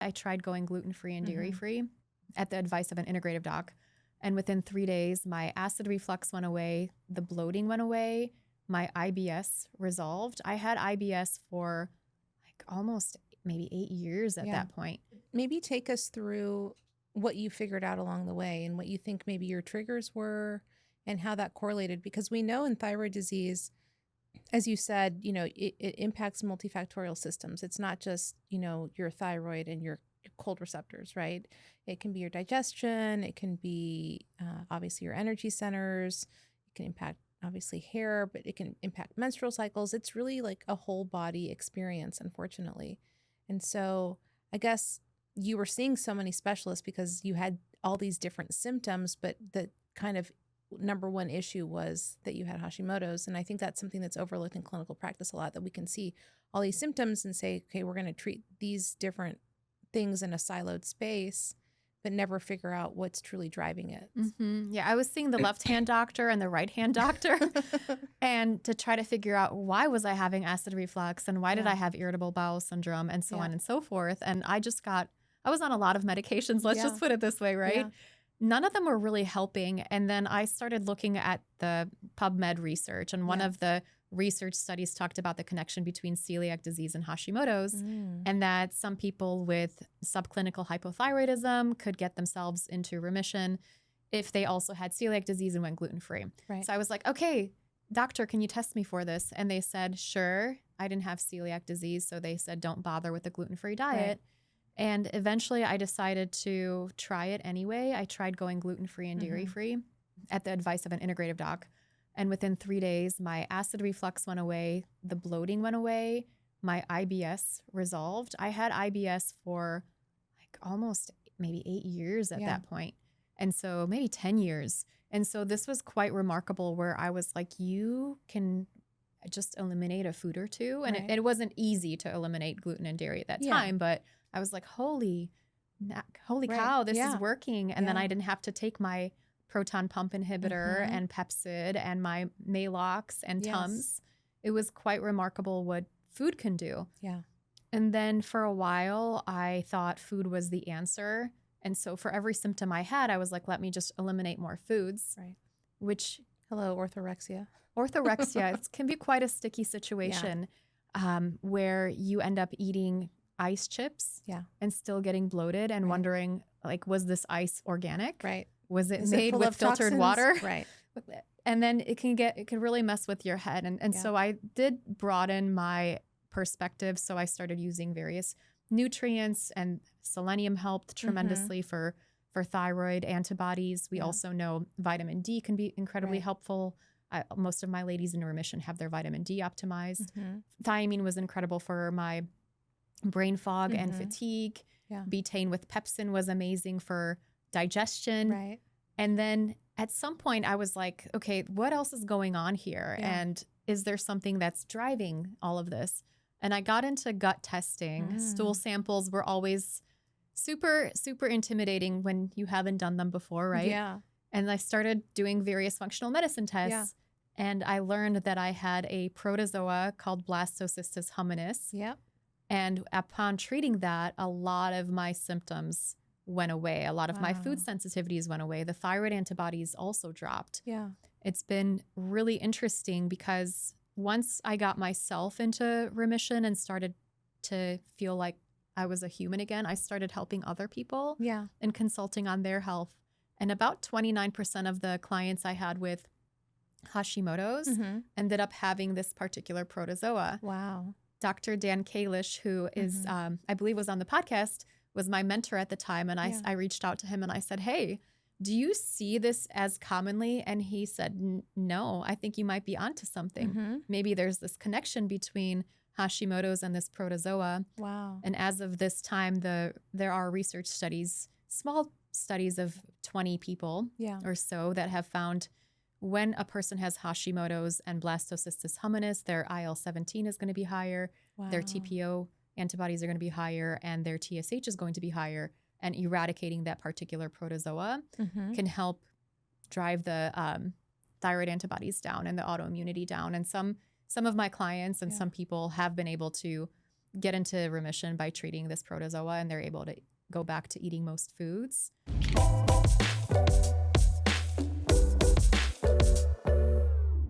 I tried going gluten-free and dairy-free at the advice of an integrative doc. And within 3 days, my acid reflux went away, the bloating went away, my IBS resolved. I had IBS for like almost maybe 8 years at that point. Maybe take us through what you figured out along the way and what you think maybe your triggers were and how that correlated. Because we know in thyroid disease, as you said, it impacts multifactorial systems. It's not just, your thyroid and your cold receptors, right? It can be your digestion. It can be obviously your energy centers. It can impact obviously hair, but it can impact menstrual cycles. It's really like a whole body experience, unfortunately. And so I guess you were seeing so many specialists because you had all these different symptoms, but the kind of number one issue was that you had Hashimoto's. And I think that's something that's overlooked in clinical practice a lot, that we can see all these symptoms and say, okay, we're going to treat these different things in a siloed space, but never figure out what's truly driving it. Yeah, I was seeing the left-hand doctor and the right-hand doctor and to try to figure out why was I having acid reflux and why did I have irritable bowel syndrome and so on and so forth. And I was on a lot of medications, let's just put it this way, right? Yeah. None of them were really helping. And then I started looking at the PubMed research, and one of the research studies talked about the connection between celiac disease and Hashimoto's, and that some people with subclinical hypothyroidism could get themselves into remission if they also had celiac disease and went gluten-free. Right. So I was like, okay, doctor, can you test me for this? And they said, sure. I didn't have celiac disease, so they said, don't bother with the gluten-free diet. Right. And eventually I decided to try it anyway. I tried going gluten-free and dairy-free at the advice of an integrative doc. And within 3 days, my acid reflux went away, the bloating went away, my IBS resolved. I had IBS for like almost maybe 8 years at that point. And so maybe 10 years. And so this was quite remarkable, where I was like, you can just eliminate a food or two. And it wasn't easy to eliminate gluten and dairy at that time, but I was like, holy cow, this is working. And then I didn't have to take my proton pump inhibitor and Pepcid and my Maalox and Tums. It was quite remarkable what food can do. Yeah. And then for a while, I thought food was the answer. And so for every symptom I had, I was like, let me just eliminate more foods. Right. Which... Hello, orthorexia. Orthorexia, it can be quite a sticky situation where you end up eating ice chips and still getting bloated and wondering, like, was this ice organic? Right. Was it made with filtered water? Right. And then it can really mess with your head. And so I did broaden my perspective. So I started using various nutrients, and selenium helped tremendously for thyroid antibodies. We also know vitamin D can be incredibly helpful. Most of my ladies in remission have their vitamin D optimized. Thiamine was incredible for my brain fog and fatigue. Betaine with pepsin was amazing for digestion. Right. And then at some point I was like, okay, what else is going on here? And is there something that's driving all of this? And I got into gut testing. Stool samples were always super, super intimidating when you haven't done them before, right? Yeah. And I started doing various functional medicine tests. And I learned that I had a protozoa called Blastocystis hominis. Yep. And upon treating that, a lot of my symptoms went away. A lot of my food sensitivities went away. The thyroid antibodies also dropped. Yeah. It's been really interesting because once I got myself into remission and started to feel like I was a human again, I started helping other people and consulting on their health. And about 29% of the clients I had with Hashimoto's ended up having this particular protozoa. Wow. Dr. Dan Kalish, who is, I believe was on the podcast, was my mentor at the time. And I reached out to him and I said, hey, do you see this as commonly? And he said, no, I think you might be onto something. Maybe there's this connection between Hashimoto's and this protozoa. Wow. And as of this time, there are research studies, small studies of 20 people or so, that have found when a person has Hashimoto's and Blastocystis hominis, their IL-17 is going to be higher, their TPO antibodies are going to be higher, and their TSH is going to be higher. And eradicating that particular protozoa can help drive the thyroid antibodies down and the autoimmunity down. And some of my clients and some people have been able to get into remission by treating this protozoa, and they're able to go back to eating most foods.